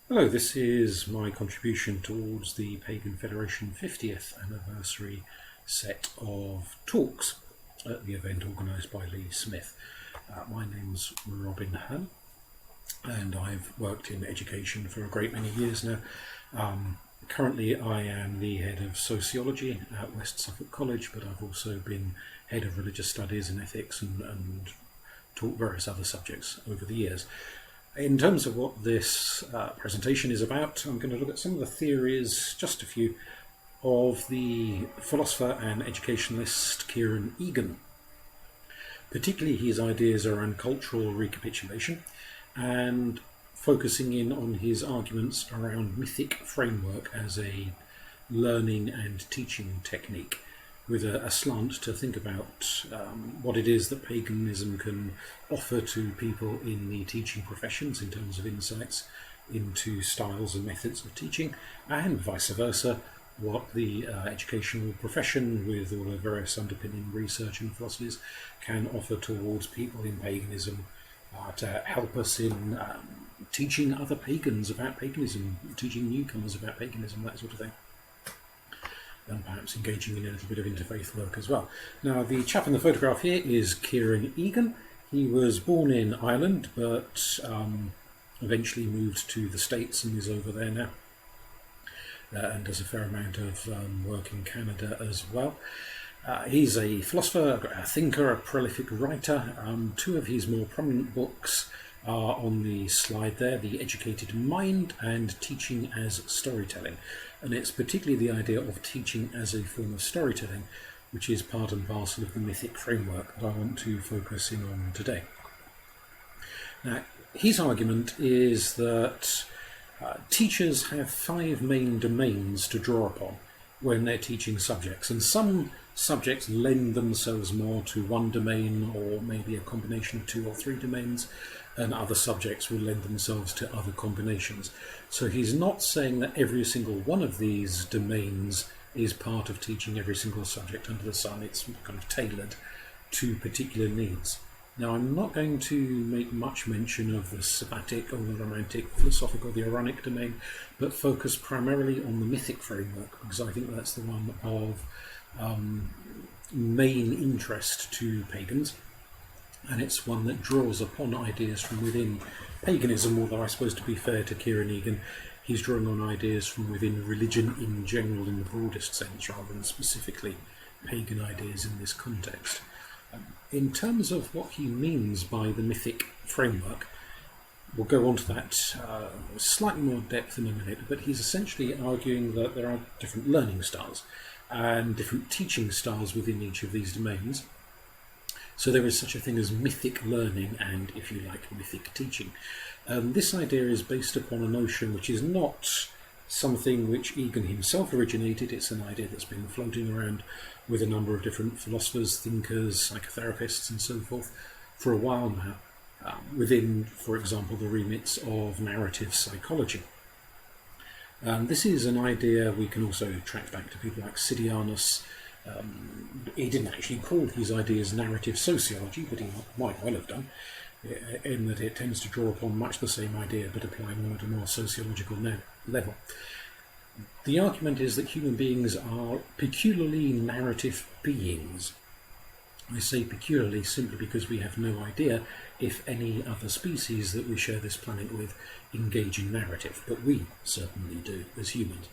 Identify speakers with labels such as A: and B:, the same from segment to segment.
A: Hello, this is my contribution towards the Pagan Federation 50th anniversary set of talks at the event organised by Lee Smith. My name's Robin Herne, and I've worked in education for a great many years now. Currently I am the head of sociology at West Suffolk College, but I've also been head of religious studies and ethics and taught various other subjects over the years. In terms of what this presentation is about, I'm going to look at some of the theories, just a few, of the philosopher and educationalist Kieran Egan. Particularly his ideas around cultural recapitulation and focusing in on his arguments around Mythic Framework as a learning and teaching technique, with a slant to think about what it is that paganism can offer to people in the teaching professions in terms of insights into styles and methods of teaching, and vice versa, what the educational profession, with all the various underpinning research and philosophies, can offer towards people in paganism to help us in teaching other pagans about paganism, teaching newcomers about paganism, that sort of thing. And perhaps engaging in a little bit of interfaith work as well. Now, the chap in the photograph here is Kieran Egan. He was born in Ireland, but eventually moved to the States and is over there now, and does a fair amount of work in Canada as well. He's a philosopher, a thinker, a prolific writer. Two of his more prominent books are on the slide there: The Educated Mind and Teaching as Storytelling. And it's particularly the idea of teaching as a form of storytelling, which is part and parcel of the Mythic Framework that I want to focus in on today. Now, his argument is that teachers have 5 main domains to draw upon when they're teaching subjects, and some subjects lend themselves more to one domain, or maybe a combination of 2 or 3 domains, and other subjects will lend themselves to other combinations. So he's not saying that every single one of these domains is part of teaching every single subject under the sun. It's kind of tailored to particular needs. Now, I'm not going to make much mention of the sabbatic or the romantic, philosophic or the Ironic domain, but focus primarily on the Mythic Framework, because I think that's the one of main interest to pagans. And it's one that draws upon ideas from within paganism, although I suppose, to be fair to Kieran Egan, he's drawing on ideas from within religion in general in the broadest sense, rather than specifically pagan ideas in this context. In terms of what he means by the Mythic Framework, we'll go on to that slightly more depth in a minute, but he's essentially arguing that there are different learning styles and different teaching styles within each of these domains. So there is such a thing as mythic learning and, if you like, mythic teaching. This idea is based upon a notion which is not something which Egan himself originated. It's an idea that's been floating around with a number of different philosophers, thinkers, psychotherapists and so forth for a while now, within, for example, the remits of narrative psychology. This is an idea we can also track back to people like Sidianus. He didn't actually call his ideas narrative sociology, but he might well have done, in that it tends to draw upon much the same idea but applying them at a more sociological level. The argument is that human beings are peculiarly narrative beings. I say peculiarly simply because we have no idea if any other species that we share this planet with engage in narrative, but we certainly do as humans.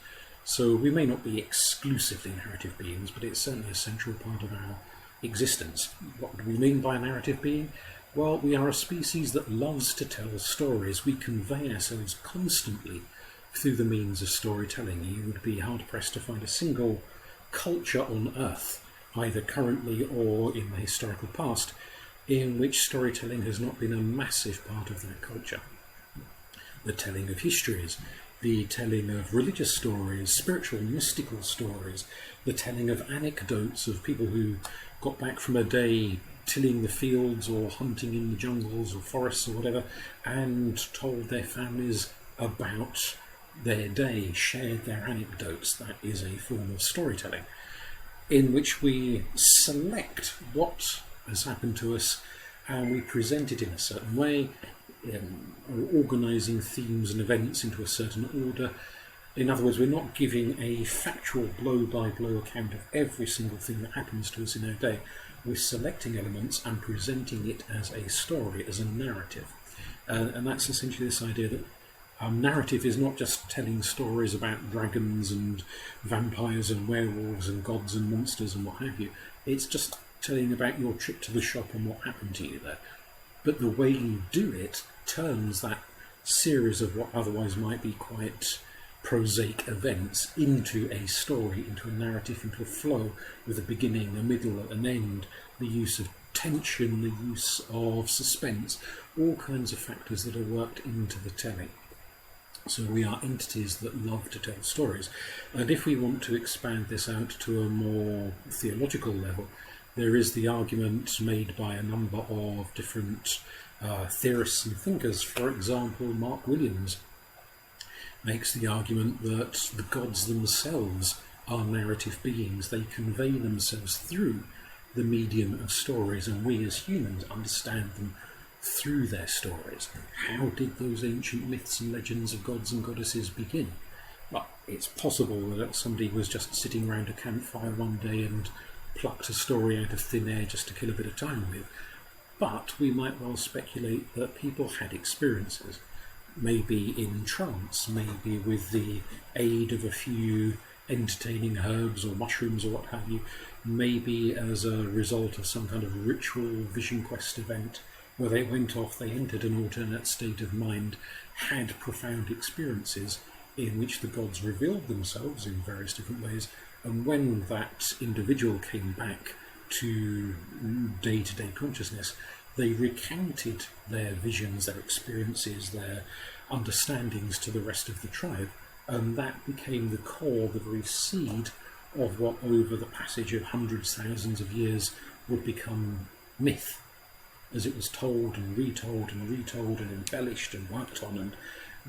A: So we may not be exclusively narrative beings, but it's certainly a central part of our existence. What do we mean by a narrative being? Well, we are a species that loves to tell stories. We convey ourselves constantly through the means of storytelling. You would be hard-pressed to find a single culture on Earth, either currently or in the historical past, in which storytelling has not been a massive part of that culture. The telling of histories, the telling of religious stories, spiritual, mystical stories, the telling of anecdotes of people who got back from a day tilling the fields or hunting in the jungles or forests or whatever, and told their families about their day, shared their anecdotes. That is a form of storytelling, in which we select what has happened to us and we present it in a certain way, organising themes and events into a certain order. In other words, we're not giving a factual blow-by-blow account of every single thing that happens to us in our day. We're selecting elements and presenting it as a story, as a narrative. And that's essentially this idea that narrative is not just telling stories about dragons and vampires and werewolves and gods and monsters and what have you. It's just telling about your trip to the shop and what happened to you there. But the way you do it turns that series of what otherwise might be quite prosaic events into a story, into a narrative, into a flow with a beginning, a middle, an end, the use of tension, the use of suspense, all kinds of factors that are worked into the telling. So we are entities that love to tell stories. And if we want to expand this out to a more theological level, there is the argument made by a number of different theorists and thinkers. For example, Mark Williams makes the argument that the gods themselves are narrative beings. They convey themselves through the medium of stories, and we as humans understand them through their stories. How did those ancient myths and legends of gods and goddesses begin? Well, it's possible that somebody was just sitting around a campfire one day and plucked a story out of thin air just to kill a bit of time with. But we might well speculate that people had experiences, maybe in trance, maybe with the aid of a few entertaining herbs or mushrooms or what have you, maybe as a result of some kind of ritual vision quest event where they went off, they entered an alternate state of mind, had profound experiences in which the gods revealed themselves in various different ways, and when that individual came back to day-to-day consciousness, they recounted their visions, their experiences, their understandings to the rest of the tribe, and that became the core, the very seed of what over the passage of hundreds, thousands of years would become myth, as it was told and retold and retold and embellished and worked on and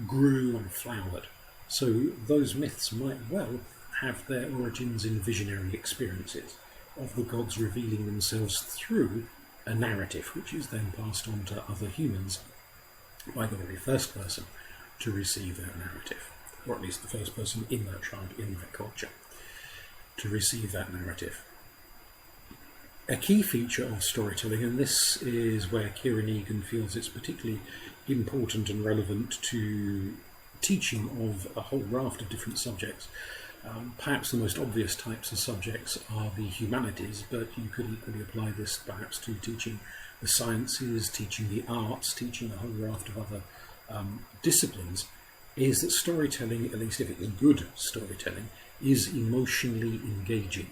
A: grew and flowered. So those myths might well have their origins in visionary experiences of the gods revealing themselves through a narrative, which is then passed on to other humans by the very first person to receive that narrative, or at least the first person in that tribe, in that culture, to receive that narrative. A key feature of storytelling, and this is where Kieran Egan feels it's particularly important and relevant to teaching of a whole raft of different subjects. Perhaps the most obvious types of subjects are the humanities, but you could equally apply this perhaps to teaching the sciences, teaching the arts, teaching a whole raft of other disciplines, is that storytelling, at least if it is good storytelling, is emotionally engaging.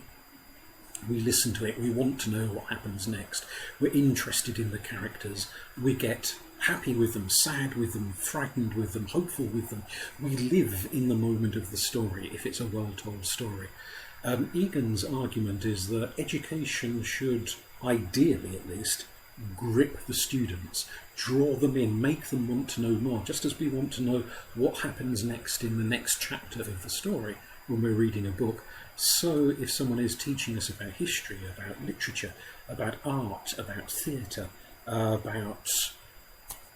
A: We listen to it, we want to know what happens next, we're interested in the characters, we get happy with them, sad with them, frightened with them, hopeful with them. We live in the moment of the story if it's a well-told story. Egan's argument is that education should, ideally at least, grip the students, draw them in, make them want to know more, just as we want to know what happens next in the next chapter of the story when we're reading a book. So if someone is teaching us about history, about literature, about art, about theatre, about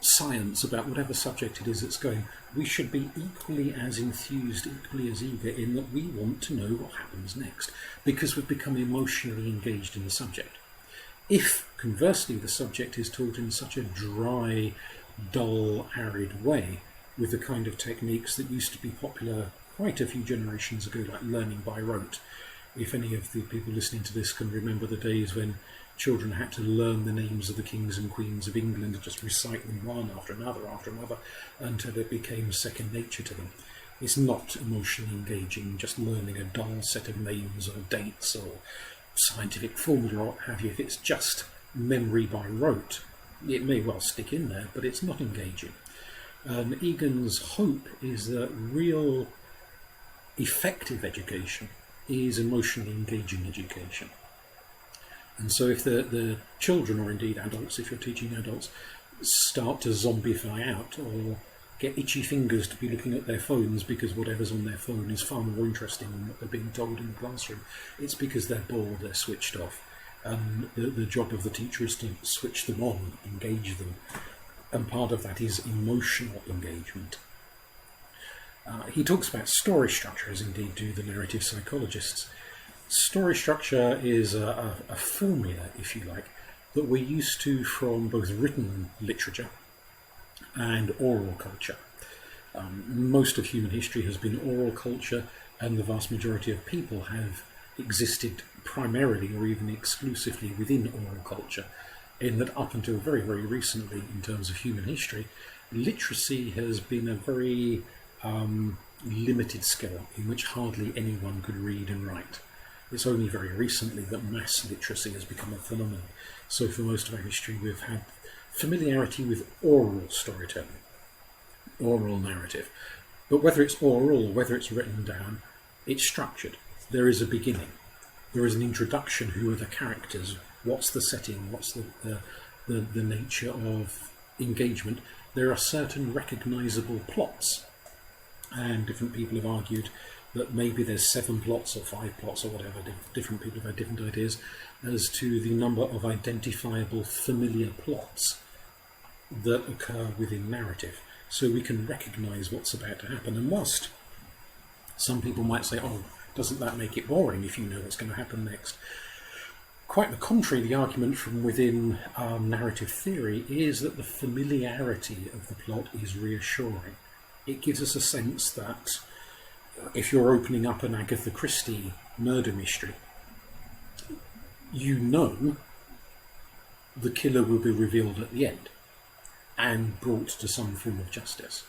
A: science, about whatever subject it is that's going, we should be equally as enthused, equally as eager in that we want to know what happens next, because we've become emotionally engaged in the subject. If, conversely, the subject is taught in such a dry, dull, arid way, with the kind of techniques that used to be popular quite a few generations ago, like learning by rote. If any of the people listening to this can remember the days when children had to learn the names of the kings and queens of England and just recite them one after another until it became second nature to them. It's not emotionally engaging, just learning a dull set of names or dates or scientific formula or what have you. If it's just memory by rote, it may well stick in there, but it's not engaging. Egan's hope is that real effective education is emotionally engaging education. And so if the children, or indeed adults, if you're teaching adults, start to zombify out or get itchy fingers to be looking at their phones because whatever's on their phone is far more interesting than what they're being told in the classroom, it's because they're bored, they're switched off. The job of the teacher is to switch them on, engage them, and part of that is emotional engagement. He talks about story structure, as indeed do the narrative psychologists. Story structure is a formula, if you like, that we're used to from both written literature and oral culture. Most of human history has been oral culture, and the vast majority of people have existed primarily or even exclusively within oral culture, in that up until very, very recently, in terms of human history, literacy has been a very limited skill in which hardly anyone could read and write. It's only very recently that mass literacy has become a phenomenon. So for most of our history we've had familiarity with oral storytelling, oral narrative. But whether it's oral or whether it's written down, it's structured. There is a beginning. There is an introduction. Who are the characters? What's the setting? What's the nature of engagement? There are certain recognisable plots. And different people have argued that maybe there's 7 plots or 5 plots or whatever. Different people have had different ideas as to the number of identifiable familiar plots that occur within narrative. So we can recognise what's about to happen. And whilst some people might say, oh, doesn't that make it boring if you know what's going to happen next? Quite the contrary, the argument from within narrative theory is that the familiarity of the plot is reassuring. It gives us a sense that if you're opening up an Agatha Christie murder mystery, you know the killer will be revealed at the end and brought to some form of justice.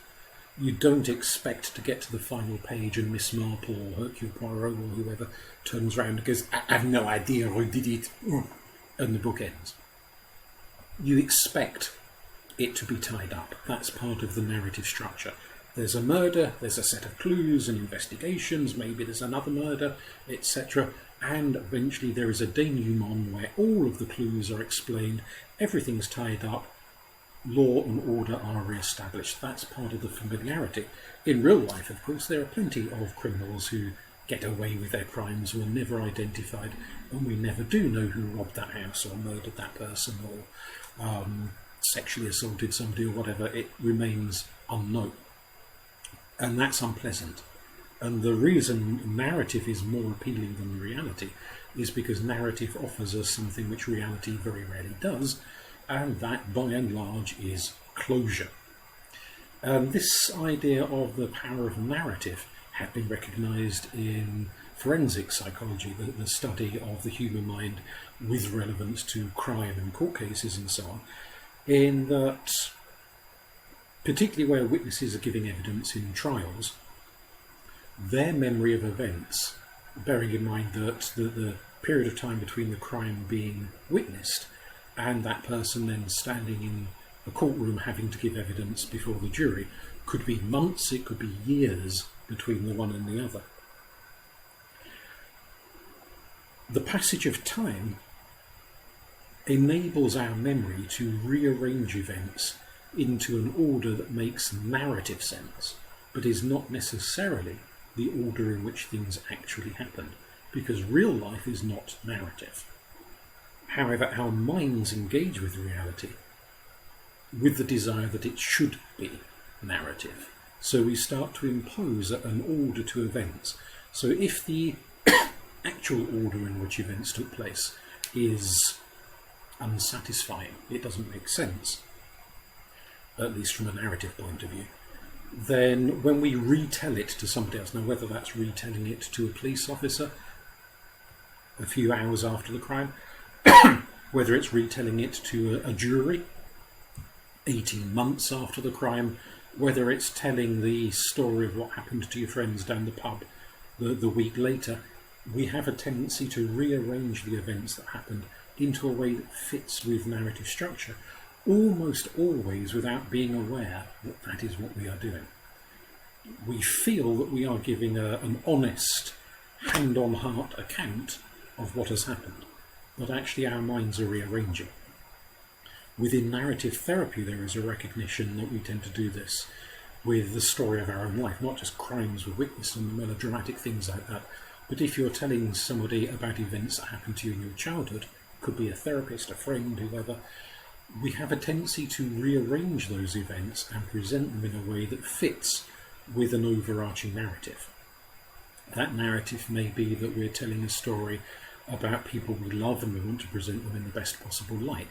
A: You don't expect to get to the final page and Miss Marple or Hercule Poirot or whoever turns around and goes, I have no idea who did it, and the book ends. You expect it to be tied up. That's part of the narrative structure. There's a murder, there's a set of clues and investigations, maybe there's another murder, etc. And eventually there is a denouement where all of the clues are explained, everything's tied up, law and order are re-established. That's part of the familiarity. In real life, of course, there are plenty of criminals who get away with their crimes who are never identified, and we never do know who robbed that house or murdered that person or sexually assaulted somebody or whatever. It remains unknown. And that's unpleasant. And the reason narrative is more appealing than reality is because narrative offers us something which reality very rarely does, and that, by and large, is closure. This idea of the power of narrative had been recognised in forensic psychology, the study of the human mind with relevance to crime and court cases and so on, in that, particularly where witnesses are giving evidence in trials, their memory of events, bearing in mind that the period of time between the crime being witnessed and that person then standing in a courtroom having to give evidence before the jury, could be months, it could be years between the one and the other. The passage of time enables our memory to rearrange events into an order that makes narrative sense, but is not necessarily the order in which things actually happened, because real life is not narrative. However, our minds engage with reality with the desire that it should be narrative. So we start to impose an order to events. So if the actual order in which events took place is unsatisfying, it doesn't make sense, at least from a narrative point of view, then when we retell it to somebody else, now whether that's retelling it to a police officer a few hours after the crime, whether it's retelling it to a jury 18 months after the crime, whether it's telling the story of what happened to your friends down the pub the week later, we have a tendency to rearrange the events that happened into a way that fits with narrative structure, almost always without being aware that that is what we are doing. We feel that we are giving an honest, hand-on-heart account of what has happened, but actually our minds are rearranging. Within narrative therapy, there is a recognition that we tend to do this with the story of our own life, not just crimes we witnessed and melodramatic things like that, but if you're telling somebody about events that happened to you in your childhood, could be a therapist, a friend, whoever, we have a tendency to rearrange those events and present them in a way that fits with an overarching narrative. That narrative may be that we're telling a story about people we love and we want to present them in the best possible light.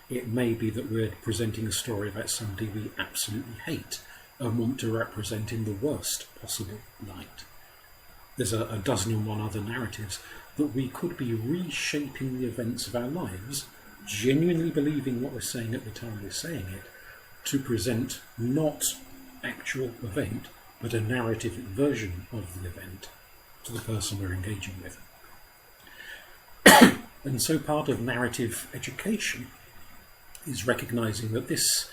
A: It may be that we're presenting a story about somebody we absolutely hate and want to represent in the worst possible light. There's a dozen and one other narratives that we could be reshaping the events of our lives, genuinely believing what we're saying at the time we're saying it, to present not actual event, but a narrative version of the event to the person we're engaging with. And so part of narrative education is recognizing that this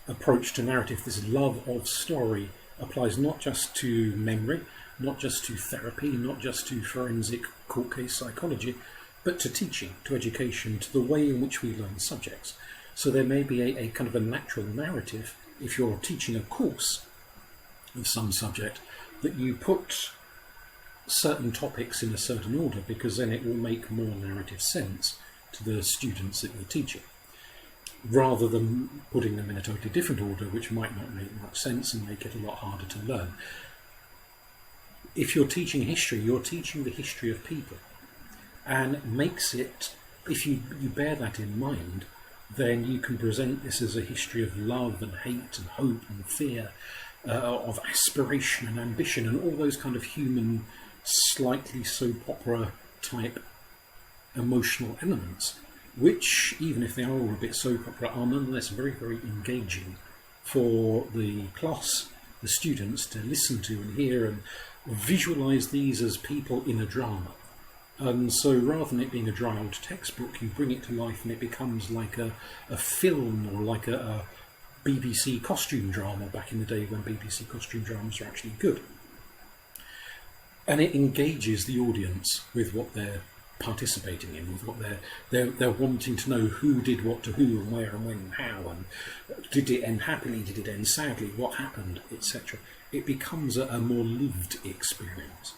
A: approach to narrative, this love of story, applies not just to memory, not just to therapy, not just to forensic court case psychology, but to teaching, to education, to the way in which we learn subjects. So there may be a kind of a natural narrative, if you're teaching a course of some subject, that you put certain topics in a certain order, because then it will make more narrative sense to the students that you're teaching, rather than putting them in a totally different order, which might not make much sense and make it a lot harder to learn. If you're teaching history, you're teaching the history of people, and makes it, if you bear that in mind, then you can present this as a history of love and hate and hope and fear, of aspiration and ambition and all those kind of human, slightly soap opera type emotional elements, which, even if they are all a bit soap opera, are nonetheless very, very engaging for the class, the students, to listen to and hear and visualise these as people in a drama. And so rather than it being a dry old textbook, you bring it to life and it becomes like a film, or like a BBC costume drama back in the day when BBC costume dramas were actually good. And it engages the audience with what they're participating in, with what they're wanting to know, who did what to who and where and when and how, and did it end happily, did it end sadly, what happened, etc. It becomes a more lived experience.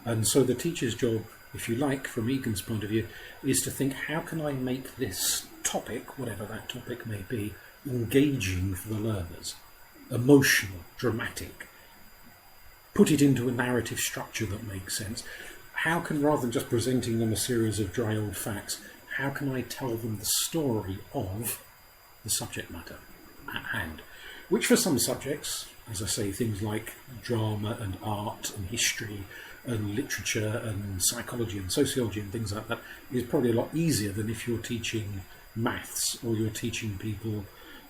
A: And so the teacher's job, if you like, from Egan's point of view, is to think, how can I make this topic, whatever that topic may be, engaging for the learners, emotional, dramatic, put it into a narrative structure that makes sense. How can, rather than just presenting them a series of dry old facts, how can I tell them the story of the subject matter at hand? Which for some subjects, as I say, things like drama and art and history and literature and psychology and sociology and things like that, is probably a lot easier than if you're teaching maths or you're teaching people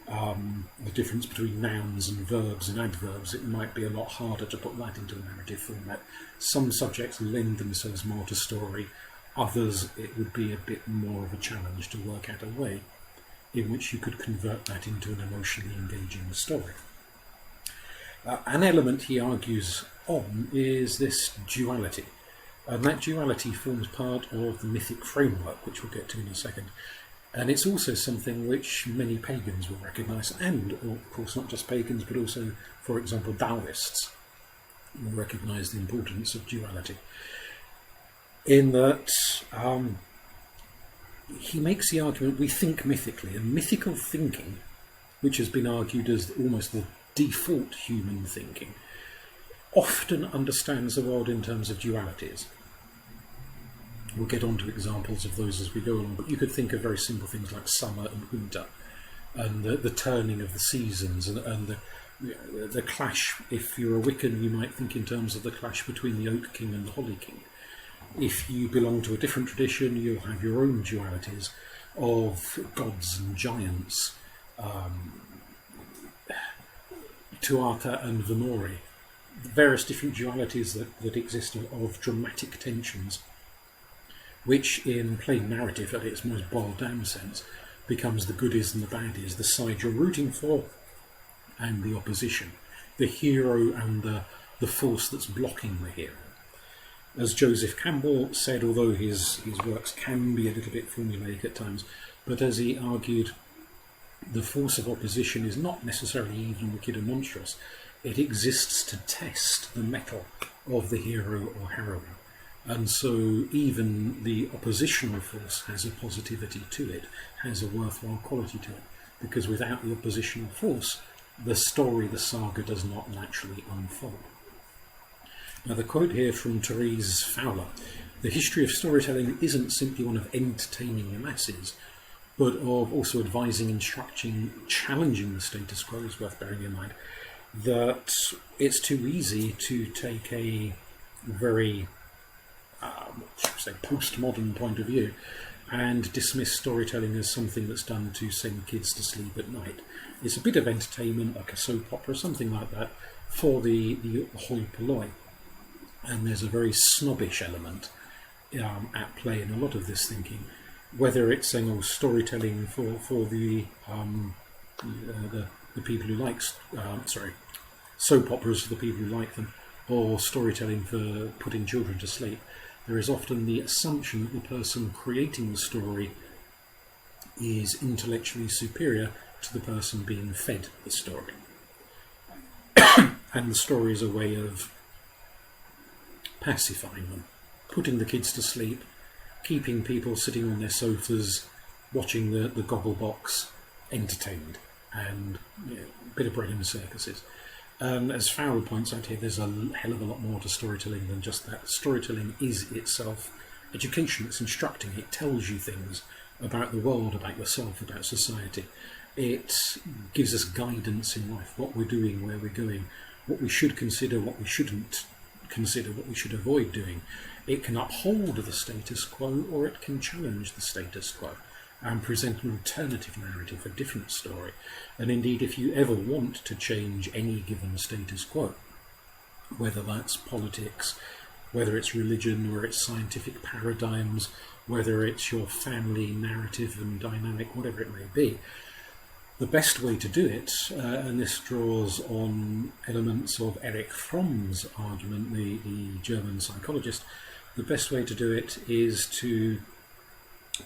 A: the difference between nouns and verbs and adverbs. It might be a lot harder to put that into a narrative format. Some subjects lend themselves more to story, others it would be a bit more of a challenge to work out a way in which you could convert that into an emotionally engaging story. An element he argues on is this duality, and that duality forms part of the Mythic Framework, which we'll get to in a second. And it's also something which many pagans will recognise, and of course not just pagans, but also, for example, Taoists will recognise the importance of duality. In that he makes the argument, we think mythically, and mythical thinking, which has been argued as almost the default human thinking, often understands the world in terms of dualities. We'll get on to examples of those as we go along, but you could think of very simple things like summer and winter, and the turning of the seasons, and the clash. If you're a Wiccan, you might think in terms of the clash between the Oak King and the Holly King. If you belong to a different tradition, you'll have your own dualities of gods and giants, Tuatha and Venori, various different dualities that exist of dramatic tensions, which in plain narrative, at its most boiled down sense, becomes the goodies and the baddies, the side you're rooting for and the opposition, the hero and the force that's blocking the hero. As Joseph Campbell said, although his works can be a little bit formulaic at times, but as he argued, the force of opposition is not necessarily evil, wicked and monstrous. It exists to test the mettle of the hero or heroine. And so even the oppositional force has a positivity to it, has a worthwhile quality to it, because without the oppositional force, the story, the saga, does not naturally unfold. Now the quote here from Therese Fowler: "The history of storytelling isn't simply one of entertaining the masses, but of also advising, instructing, challenging the status quo," is worth bearing in mind. That it's too easy to take a very postmodern point of view and dismiss storytelling as something that's done to send kids to sleep at night. It's a bit of entertainment, like a soap opera, something like that, for the hoi polloi. And there's a very snobbish element at play in a lot of this thinking, whether it's saying, storytelling for the people who like soap operas for the people who like them, or storytelling for putting children to sleep. There is often the assumption that the person creating the story is intellectually superior to the person being fed the story. And the story is a way of pacifying them, putting the kids to sleep, keeping people sitting on their sofas, watching the goggle box, entertained, and a bit of bread and circuses. As Fowler points out here, there's a hell of a lot more to storytelling than just that. Storytelling is itself education. It's instructing. It tells you things about the world, about yourself, about society. It gives us guidance in life, what we're doing, where we're going, what we should consider, what we shouldn't consider, what we should avoid doing. It can uphold the status quo, or it can challenge the status quo and present an alternative narrative, a different story. And indeed, if you ever want to change any given status quo, whether that's politics, whether it's religion, or it's scientific paradigms, whether it's your family narrative and dynamic, whatever it may be, the best way to do it, and this draws on elements of Erich Fromm's argument, the German psychologist, the best way to do it is to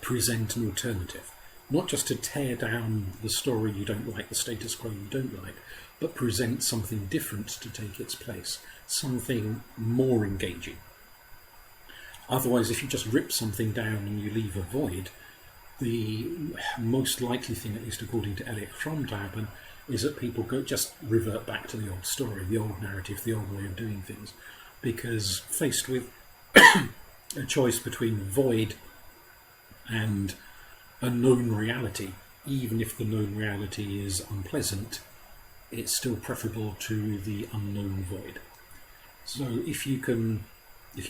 A: present an alternative. Not just to tear down the story you don't like, the status quo you don't like, but present something different to take its place, something more engaging. Otherwise, if you just rip something down and you leave a void, the most likely thing, at least according to Erich Fromm, to happen is that people just revert back to the old story, the old narrative, the old way of doing things, because faced with a choice between void and a known reality, even if the known reality is unpleasant, it's still preferable to the unknown void. So if you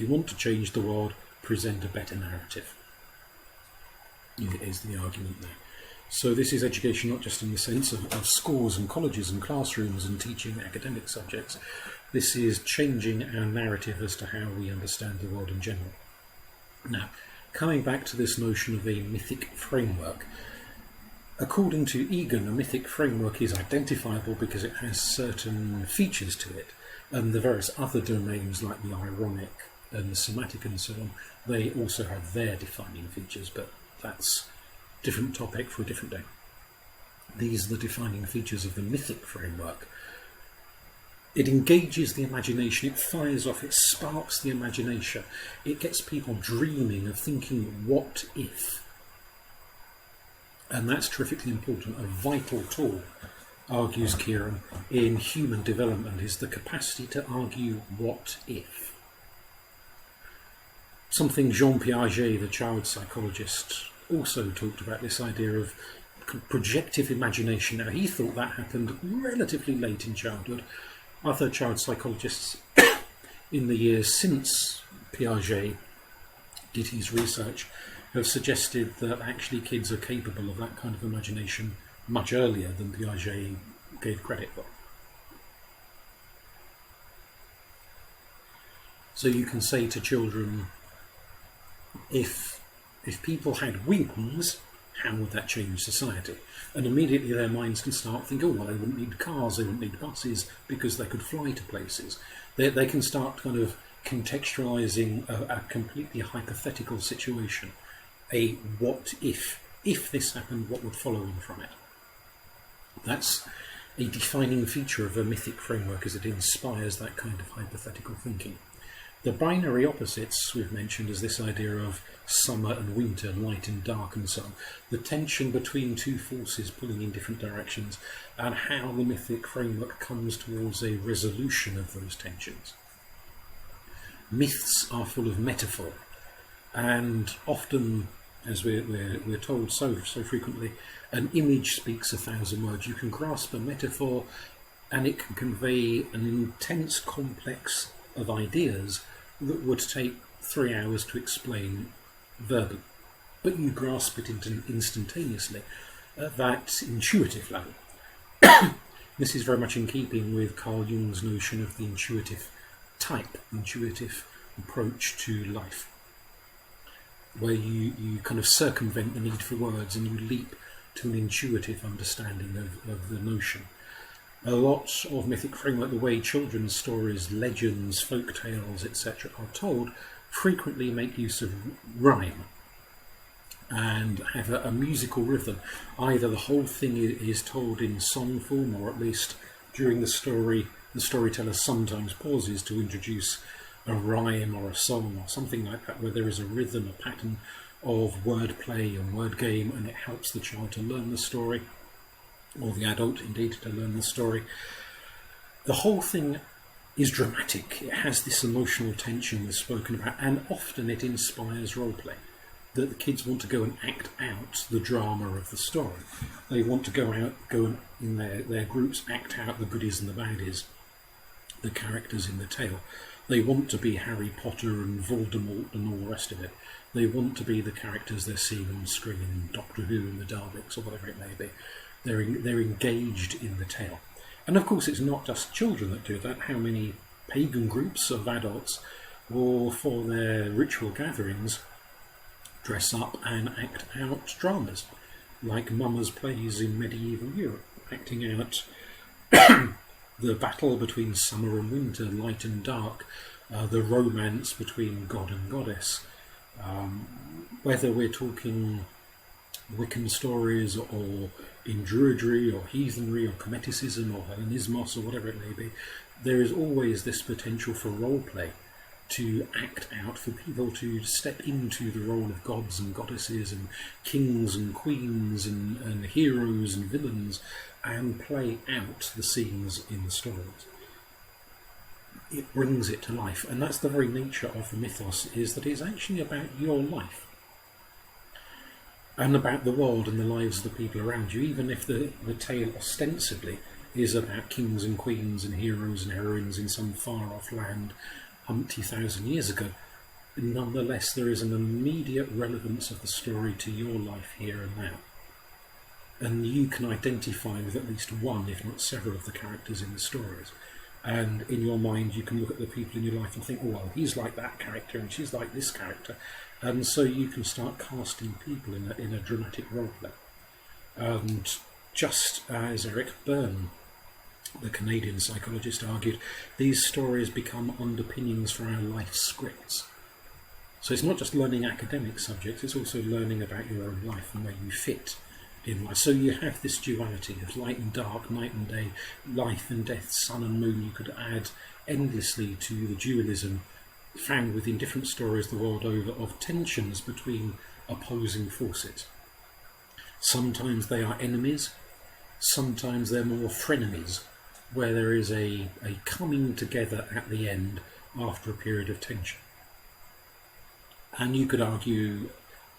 A: want to change the world, present a better narrative. Is the argument there. So this is education not just in the sense of schools and colleges and classrooms and teaching academic subjects. This is changing our narrative as to how we understand the world in general. Now, coming back to this notion of a mythic framework, according to Egan, a mythic framework is identifiable because it has certain features to it, and the various other domains like the ironic and the somatic and so on, they also have their defining features, but that's a different topic for a different day. These are the defining features of the mythic framework. It engages the imagination, it fires off, it sparks the imagination, it gets people dreaming of thinking, what if? And that's terrifically important. A vital tool, argues Kieran, in human development is the capacity to argue what if. Something Jean Piaget, the child psychologist, also talked about, this idea of projective imagination. Now, he thought that happened relatively late in childhood. Other child psychologists in the years since Piaget did his research have suggested that actually kids are capable of that kind of imagination much earlier than Piaget gave credit for. So you can say to children, if people had wings, how would that change society? And immediately their minds can start thinking, they wouldn't need cars, they wouldn't need buses, because they could fly to places. They can start kind of contextualising a completely hypothetical situation. A what if this happened, what would follow on from it? That's a defining feature of a mythic framework, as it inspires that kind of hypothetical thinking. The binary opposites we've mentioned as this idea of summer and winter, light and dark and so on. The tension between two forces pulling in different directions, and how the mythic framework comes towards a resolution of those tensions. Myths are full of metaphor, and often, as we're told so frequently, an image speaks 1,000 words. You can grasp a metaphor and it can convey an intense complex of ideas that would take 3 hours to explain verbally, but you grasp it instantaneously at that intuitive level. This is very much in keeping with Carl Jung's notion of the intuitive type, intuitive approach to life, where you kind of circumvent the need for words and you leap to an intuitive understanding of the notion. A lot of mythic framework, the way children's stories, legends, folk tales, etc. are told, frequently make use of rhyme and have a musical rhythm. Either the whole thing is told in song form, or at least during the story, the storyteller sometimes pauses to introduce a rhyme or a song or something like that, where there is a rhythm, a pattern of word play and word game, and it helps the child to learn the story, or the adult indeed to learn the story. The whole thing is dramatic. It has this emotional tension that's spoken about, and often it inspires roleplay, that the kids want to go and act out the drama of the story. They want to go and in their groups act out the goodies and the baddies, the characters in the tale. They want to be Harry Potter and Voldemort and all the rest of it. They want to be the characters they're seeing on screen in Doctor Who and the Daleks or whatever it may be. They're engaged in the tale. And of course it's not just children that do that. How many pagan groups of adults will, for their ritual gatherings, dress up and act out dramas, like mummers' plays in medieval Europe, acting out the battle between summer and winter, light and dark, the romance between god and goddess. Whether we're talking Wiccan stories or in Druidry or heathenry or Cometicism or Hellenismos or whatever it may be, there is always this potential for role play, to act out, for people to step into the role of gods and goddesses and kings and queens and heroes and villains, and play out the scenes in the stories. It brings it to life, and that's the very nature of the mythos, is that it's actually about your life and about the world and the lives of the people around you, even if the tale ostensibly is about kings and queens and heroes and heroines in some far-off land umpty thousand years ago. Nonetheless, there is an immediate relevance of the story to your life here and now. And you can identify with at least one, if not several, of the characters in the stories. And in your mind, you can look at the people in your life and think, oh, well, he's like that character and she's like this character. And so you can start casting people in a dramatic role play. And just as Eric Byrne, the Canadian psychologist, argued, these stories become underpinnings for our life scripts. So it's not just learning academic subjects, it's also learning about your own life and where you fit in life. So you have this duality of light and dark, night and day, life and death, sun and moon. You could add endlessly to the dualism found within different stories the world over of tensions between opposing forces. Sometimes they are enemies, sometimes they're more frenemies, where there is a coming together at the end after a period of tension. And you could argue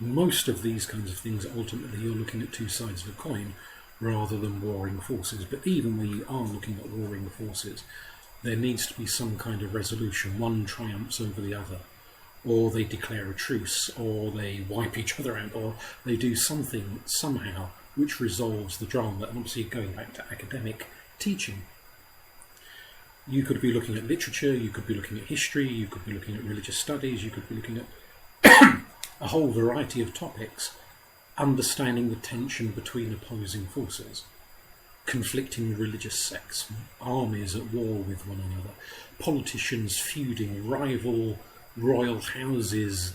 A: most of these kinds of things, ultimately you're looking at two sides of a coin rather than warring forces. But even when you are looking at warring forces, there needs to be some kind of resolution. One triumphs over the other, or they declare a truce, or they wipe each other out, or they do something somehow which resolves the drama. And obviously, going back to academic teaching, you could be looking at literature, you could be looking at history, you could be looking at religious studies, you could be looking at a whole variety of topics, understanding the tension between opposing forces, conflicting religious sects, armies at war with one another, politicians feuding, rival royal houses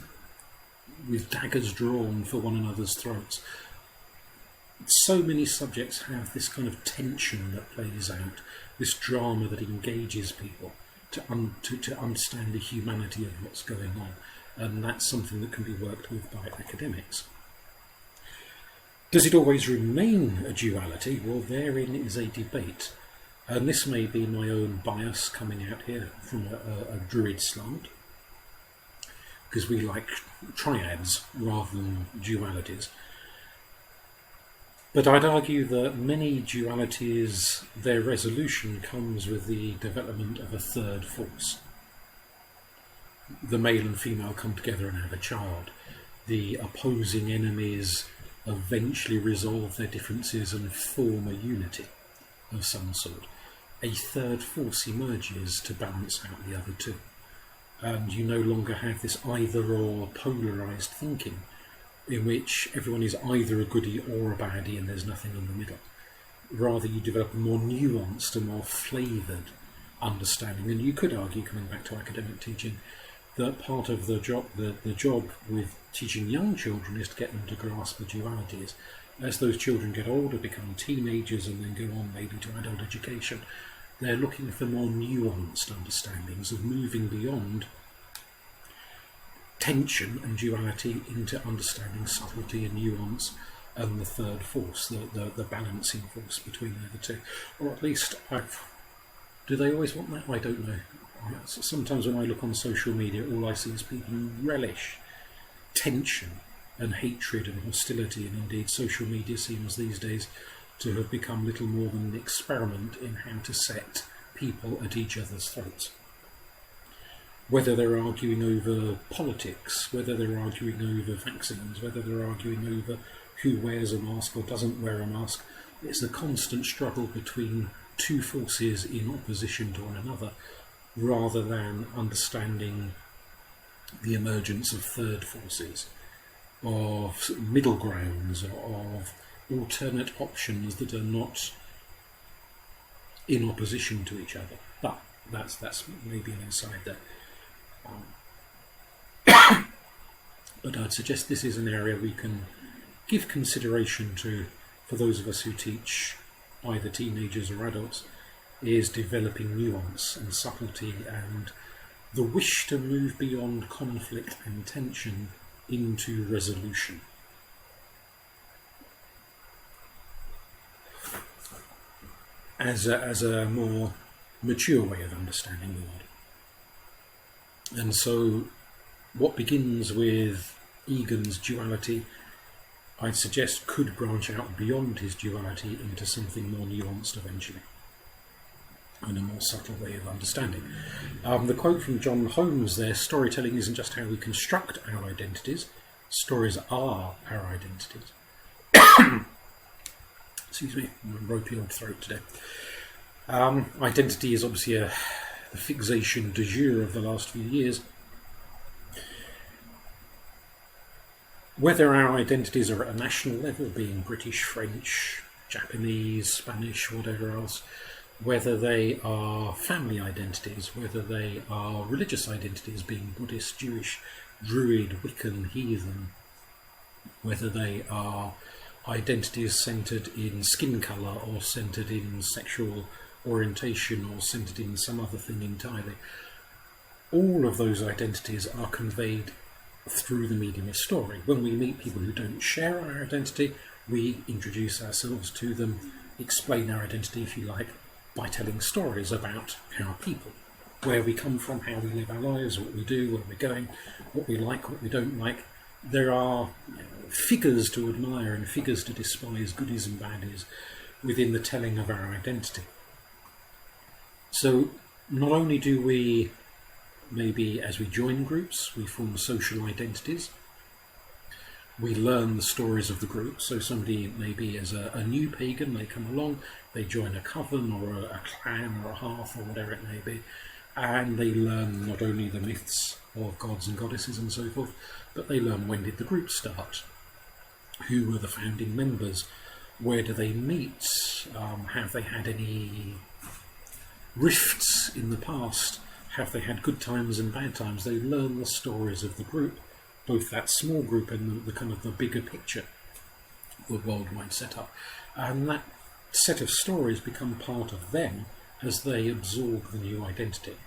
A: with daggers drawn for one another's throats. So many subjects have this kind of tension that plays out, this drama that engages people, to understand the humanity of what's going on. And that's something that can be worked with by academics. Does it always remain a duality? Well, therein is a debate. And this may be my own bias coming out here from a Druid slant, because we like triads rather than dualities. But I'd argue that many dualities, their resolution comes with the development of a third force. The male and female come together and have a child. The opposing enemies eventually resolve their differences and form a unity of some sort. A third force emerges to balance out the other two. And you no longer have this either-or polarised thinking, in which everyone is either a goodie or a baddie and there's nothing in the middle. Rather, you develop a more nuanced and more flavoured understanding. And you could argue, coming back to academic teaching, that part of the job with teaching young children is to get them to grasp the dualities. As those children get older, become teenagers and then go on maybe to adult education, they're looking for more nuanced understandings of moving beyond tension and duality into understanding subtlety and nuance and the third force, the balancing force between the two. Or at least, do they always want that? I don't know. Sometimes when I look on social media, all I see is people who relish tension and hatred and hostility, and indeed social media seems these days to have become little more than an experiment in how to set people at each other's throats. Whether they're arguing over politics, whether they're arguing over vaccines, whether they're arguing over who wears a mask or doesn't wear a mask, it's a constant struggle between two forces in opposition to one another, rather than understanding the emergence of third forces, of middle grounds, of alternate options that are not in opposition to each other. But that's maybe an aside there. But I'd suggest this is an area we can give consideration to, for those of us who teach either teenagers or adults, is developing nuance and subtlety and the wish to move beyond conflict and tension into resolution. As a more mature way of understanding the world. And so what begins with Egan's duality, I'd suggest could branch out beyond his duality into something more nuanced eventually, and a more subtle way of understanding. The quote from John Holmes there, storytelling isn't just how we construct our identities, stories are our identities. Excuse me, I'm a ropey old throat today. Identity is obviously the fixation du jour of the last few years. Whether our identities are at a national level, being British, French, Japanese, Spanish, whatever else, whether they are family identities, whether they are religious identities, being Buddhist, Jewish, Druid, Wiccan, heathen, whether they are identities centred in skin colour or centred in sexual orientation or centred in some other thing entirely. All of those identities are conveyed through the medium of story. When we meet people who don't share our identity, we introduce ourselves to them, explain our identity, if you like, by telling stories about our people, where we come from, how we live our lives, what we do, where we're going, what we like, what we don't like. There are figures to admire and figures to despise, goodies and baddies, within the telling of our identity. So not only do we, maybe as we join groups, we form social identities, we learn the stories of the group. So somebody maybe as a new pagan, they come along, they join a coven or a clan or a hearth or whatever it may be, and they learn not only the myths of gods and goddesses and so forth, but they learn when did the group start, who were the founding members, where do they meet, have they had any rifts in the past, have they had good times and bad times. They learn the stories of the group, both that small group and the kind of the bigger picture, the worldwide setup. And that set of stories become part of them as they absorb the new identity.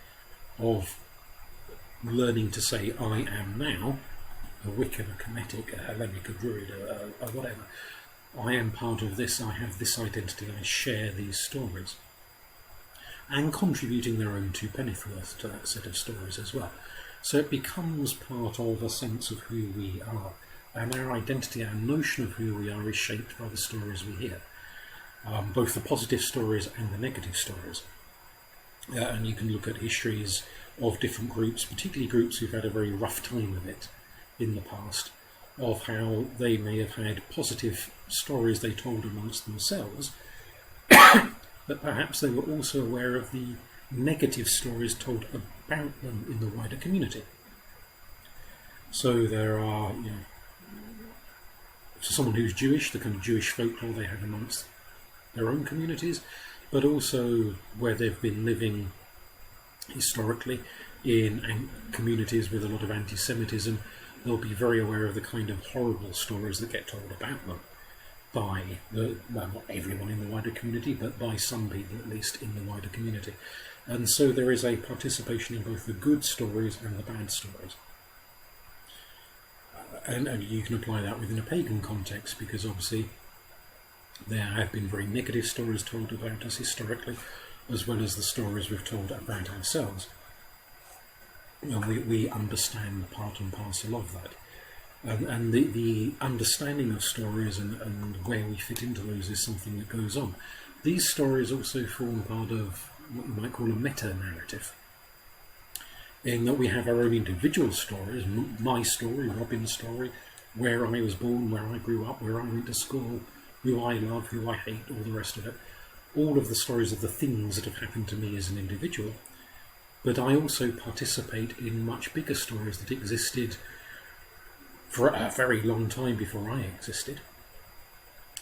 A: of learning to say I am now, a Wiccan, a Kemetic, a Hellenic, a Druid, a whatever. I am part of this, I have this identity, I share these stories. And contributing their own two pennyworth to that set of stories as well. So it becomes part of a sense of who we are. And our identity, our notion of who we are is shaped by the stories we hear. Both the positive stories and the negative stories. And you can look at histories of different groups, particularly groups who've had a very rough time of it in the past, of how they may have had positive stories they told amongst themselves, but perhaps they were also aware of the negative stories told about them in the wider community. So there are, for someone who's Jewish, the kind of Jewish folklore they have amongst their own communities, but also where they've been living historically in communities with a lot of anti-Semitism, they'll be very aware of the kind of horrible stories that get told about them by not everyone in the wider community, but by some people at least in the wider community. And so there is a participation in both the good stories and the bad stories. And you can apply that within a pagan context, because obviously there have been very negative stories told about us historically, as well as the stories we've told about ourselves. And we understand part and parcel of that. And the understanding of stories and where we fit into those is something that goes on. These stories also form part of what you might call a meta-narrative, in that we have our own individual stories, my story, Robin's story, where I was born, where I grew up, where I went to school, who I love, who I hate, all the rest of it. All of the stories of the things that have happened to me as an individual. But I also participate in much bigger stories that existed for a very long time before I existed.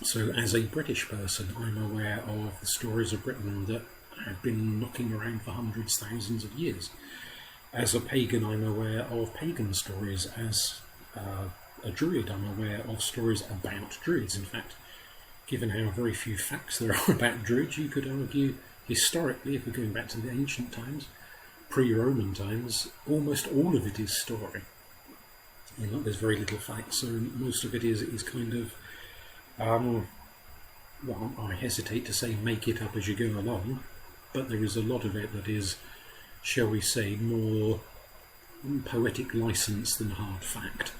A: So as a British person, I'm aware of the stories of Britain that have been knocking around for hundreds, thousands of years. As a pagan, I'm aware of pagan stories. As a druid, I'm aware of stories about druids. In fact, given how very few facts there are about druids, you could argue historically, if we're going back to the ancient times, pre-Roman times, almost all of it is story. There's very little fact, so most of it is kind of, I hesitate to say make it up as you go along, but there is a lot of it that is, shall we say, more poetic license than hard fact.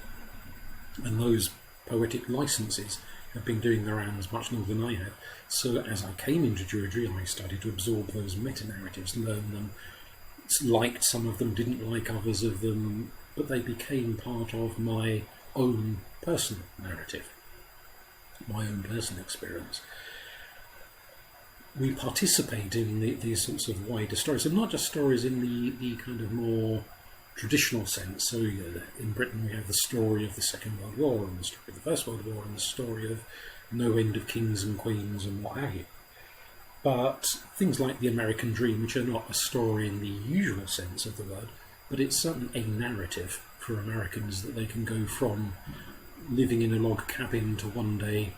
A: And those poetic licenses have been doing their rounds much longer than I have. So as I came into Druidry, I started to absorb those meta-narratives, learn them, liked some of them, didn't like others of them, but they became part of my own personal narrative, my own personal experience. We participate in these sorts of wider stories, and not just stories in the kind of more traditional sense. So in Britain we have the story of the Second World War, and the story of the First World War, and the story of no end of kings and queens and what have you. But things like the American Dream, which are not a story in the usual sense of the word, but it's certainly a narrative for Americans, that they can go from living in a log cabin to one day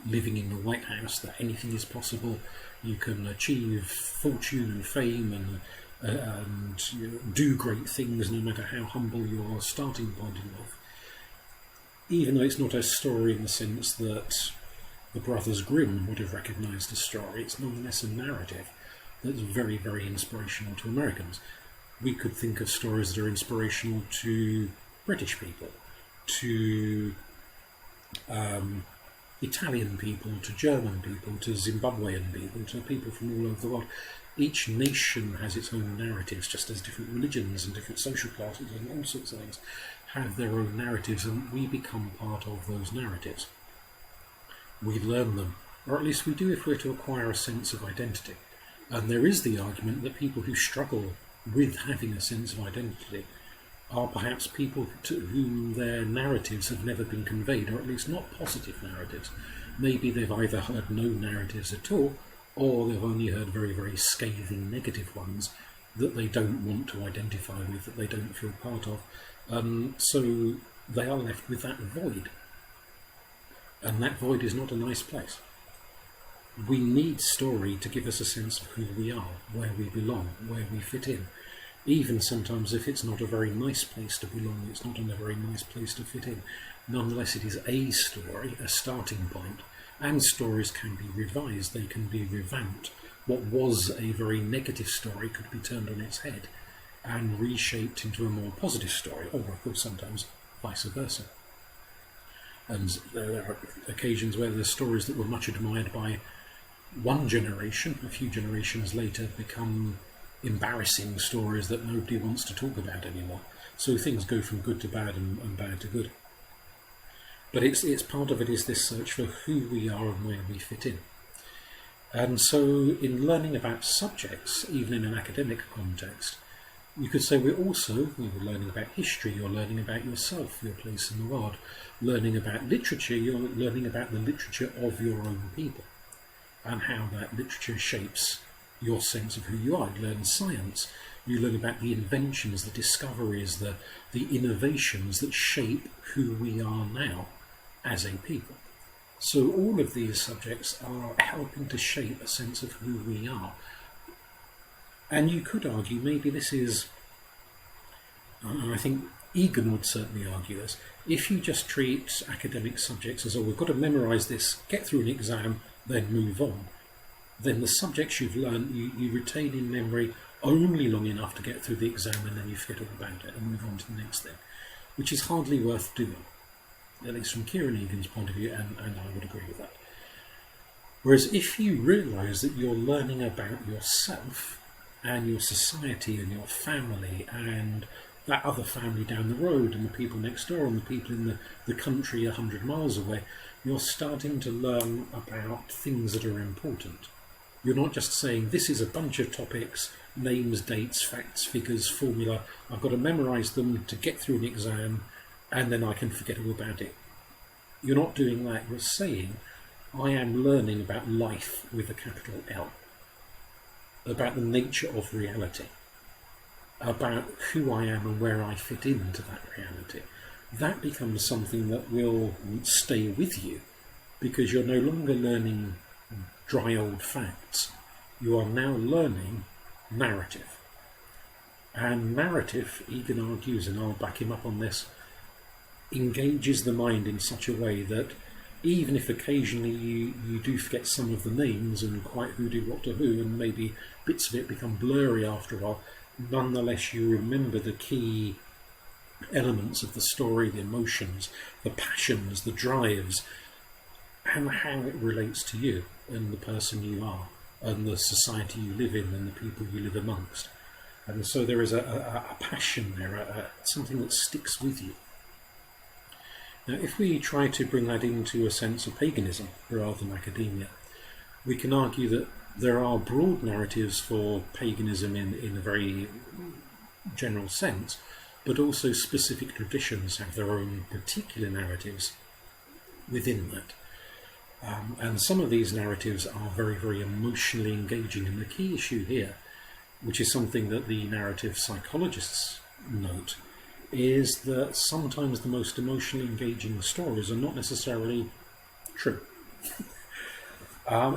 A: living in the White House, that anything is possible. You can achieve fortune and fame and do great things no matter how humble your starting point in life. Even though it's not a story in the sense that the Brothers Grimm would have recognised a story, it's nonetheless a narrative that's very, very inspirational to Americans. We could think of stories that are inspirational to British people, to Italian people, to German people, to Zimbabwean people, to people from all over the world. Each nation has its own narratives, just as different religions and different social classes and all sorts of things have their own narratives, and we become part of those narratives. We learn them, or at least we do if we're to acquire a sense of identity. And there is the argument that people who struggle with having a sense of identity are perhaps people to whom their narratives have never been conveyed, or at least not positive narratives. Maybe they've either heard no narratives at all, or they've only heard very, very scathing negative ones that they don't want to identify with, that they don't feel part of. So they are left with that void. And that void is not a nice place. We need story to give us a sense of who we are, where we belong, where we fit in. Even sometimes if it's not a very nice place to belong, it's not in a very nice place to fit in. Nonetheless, it is a story, a starting point, and stories can be revised, they can be revamped. What was a very negative story could be turned on its head and reshaped into a more positive story, or of course sometimes vice versa. And there are occasions where the stories that were much admired by one generation, a few generations later, become embarrassing stories that nobody wants to talk about anymore. So things go from good to bad and bad to good. But it's part of it is this search for who we are and where we fit in. And so in learning about subjects, even in an academic context, you could say we're learning about history, you're learning about yourself, your place in the world. Learning about literature, you're learning about the literature of your own people and how that literature shapes your sense of who you are. You learn science, you learn about the inventions, the discoveries, the innovations that shape who we are now as a people. So all of these subjects are helping to shape a sense of who we are. And you could argue maybe this is, I think Egan would certainly argue this, if you just treat academic subjects as, oh, we've got to memorise this, get through an exam, then move on, then the subjects you've learned you retain in memory only long enough to get through the exam, and then you forget all about it and move on to the next thing, which is hardly worth doing, at least from Kieran Egan's point of view, and I would agree with that. Whereas if you realise that you're learning about yourself and your society and your family and that other family down the road and the people next door and the people in the country 100 miles away, you're starting to learn about things that are important. You're not just saying, this is a bunch of topics, names, dates, facts, figures, formula, I've got to memorise them to get through an exam and then I can forget all about it. You're not doing that, you're saying, I am learning about life with a capital L, about the nature of reality, about who I am and where I fit into that reality. That becomes something that will stay with you because you're no longer learning dry old facts. You are now learning narrative. And narrative, Egan argues, and I'll back him up on this, engages the mind in such a way that even if occasionally you do forget some of the names and quite who did what to who, and maybe bits of it become blurry after a while, nonetheless you remember the key elements of the story, the emotions, the passions, the drives, and how it relates to you and the person you are and the society you live in and the people you live amongst. And so there is a passion there, something that sticks with you. Now, if we try to bring that into a sense of paganism rather than academia, we can argue that there are broad narratives for paganism in a very general sense, but also specific traditions have their own particular narratives within that. And some of these narratives are very, very emotionally engaging. And the key issue here, which is something that the narrative psychologists note, is that sometimes the most emotionally engaging stories are not necessarily true.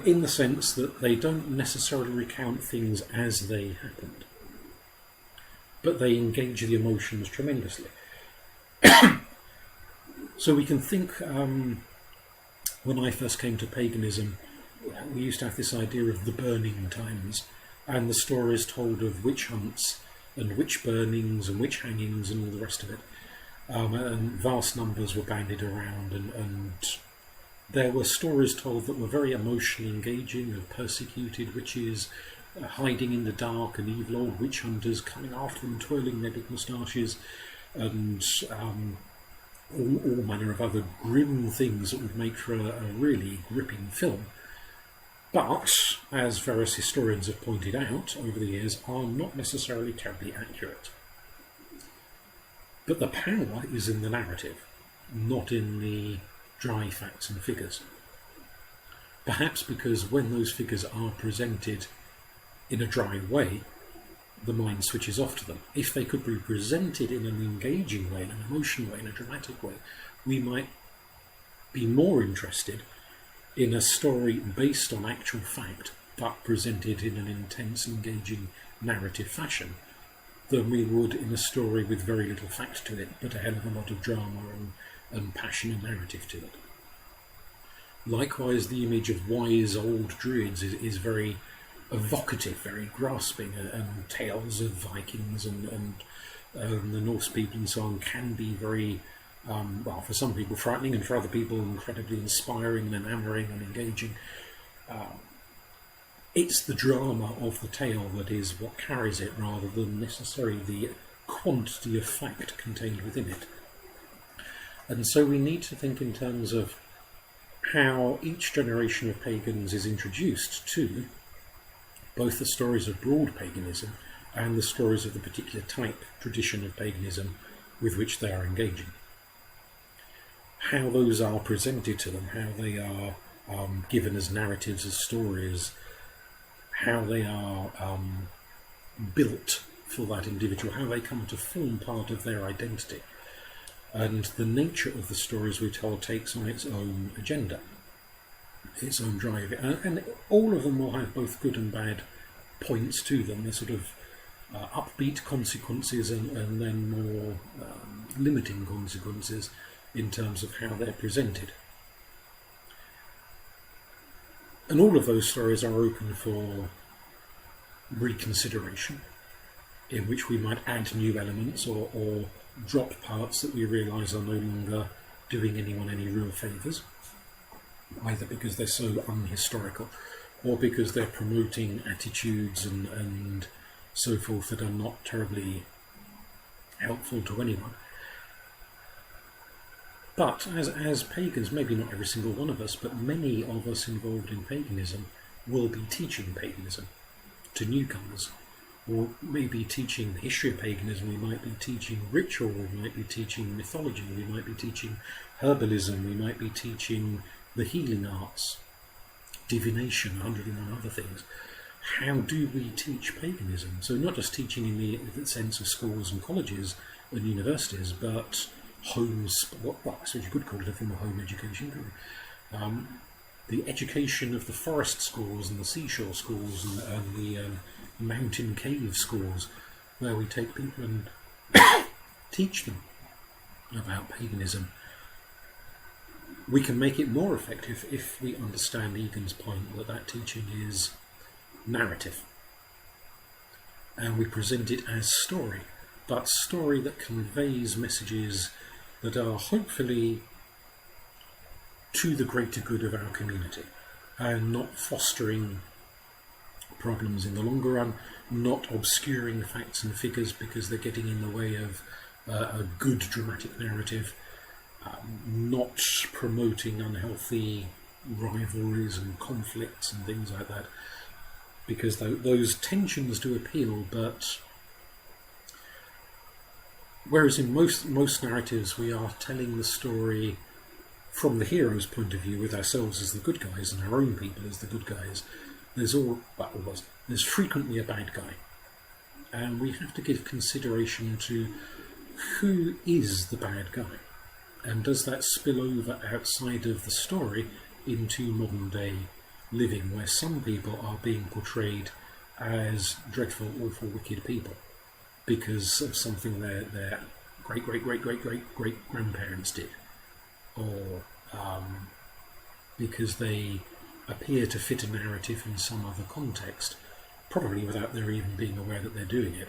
A: In the sense that they don't necessarily recount things as they happened, but they engage the emotions tremendously. So we can think, when I first came to paganism, we used to have this idea of the burning times, and the stories told of witch hunts and witch burnings and witch hangings and all the rest of it. And vast numbers were bandied around, and there were stories told that were very emotionally engaging of persecuted witches, hiding in the dark, and evil old witch hunters coming after them, twirling their big moustaches, and all manner of other grim things that would make for a really gripping film. But, as various historians have pointed out over the years, are not necessarily terribly accurate. But the power is in the narrative, not in the dry facts and figures. Perhaps because when those figures are presented in a dry way, the mind switches off to them. If they could be presented in an engaging way, in an emotional way, in a dramatic way, we might be more interested in a story based on actual fact, but presented in an intense, engaging narrative fashion, than we would in a story with very little fact to it, but a hell of a lot of drama and passion and narrative to it. Likewise, the image of wise old druids is very evocative, very grasping, and tales of Vikings and the Norse people and so on can be very, well, for some people frightening, and for other people incredibly inspiring and enamouring and engaging. It's the drama of the tale that is what carries it, rather than necessarily the quantity of fact contained within it. And so we need to think in terms of how each generation of pagans is introduced to both the stories of broad paganism and the stories of the particular type, tradition of paganism with which they are engaging. How those are presented to them, how they are given as narratives, as stories, how they are built for that individual, how they come to form part of their identity. And the nature of the stories we tell takes on its own agenda, its own drive. And all of them will have both good and bad points to them. They're sort of upbeat consequences and then more limiting consequences in terms of how they're presented. And all of those stories are open for reconsideration, in which we might add new elements or drop parts that we realise are no longer doing anyone any real favours, either because they're so unhistorical or because they're promoting attitudes and so forth that are not terribly helpful to anyone. But as pagans, maybe not every single one of us, but many of us involved in paganism will be teaching paganism to newcomers, or maybe teaching the history of paganism. We might be teaching ritual, we might be teaching mythology, we might be teaching herbalism, we might be teaching the healing arts, divination, 101 other things. How do we teach paganism? So not just teaching in the sense of schools and colleges and universities, but homes, well, I suppose you could call it a form of home education, couldn't you? The education of the forest schools and the seashore schools and the mountain cave schools, where we take people and teach them about paganism. We can make it more effective if we understand Egan's point that teaching is narrative, and we present it as story, but story that conveys messages that are hopefully to the greater good of our community, and not fostering problems in the longer run, not obscuring facts and figures because they're getting in the way of a good dramatic narrative, not promoting unhealthy rivalries and conflicts and things like that, because those tensions do appeal. But whereas in most narratives we are telling the story from the hero's point of view, with ourselves as the good guys and our own people as the good guys, there's frequently a bad guy, and we have to give consideration to who is the bad guy, and does that spill over outside of the story into modern day living, where some people are being portrayed as dreadful, awful, wicked people because of something their great grandparents did, or because they appear to fit a narrative in some other context, probably without their even being aware that they're doing it.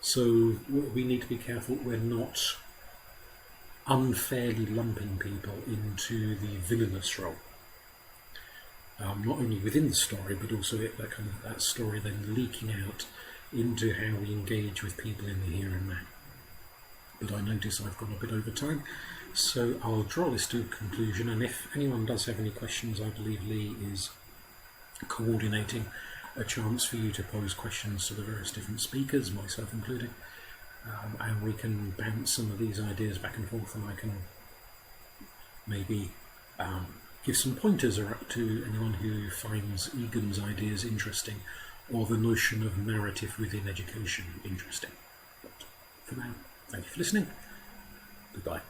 A: So we need to be careful we're not unfairly lumping people into the villainous role, not only within the story, but also that story then leaking out into how we engage with people in the here and now. But I notice I've gone a bit over time, so I'll draw this to a conclusion, and if anyone does have any questions, I believe Lee is coordinating a chance for you to pose questions to the various different speakers, myself included, and we can bounce some of these ideas back and forth, and I can maybe give some pointers to anyone who finds Egan's ideas interesting, or the notion of narrative within education interesting. But for now, thank you for listening. Goodbye.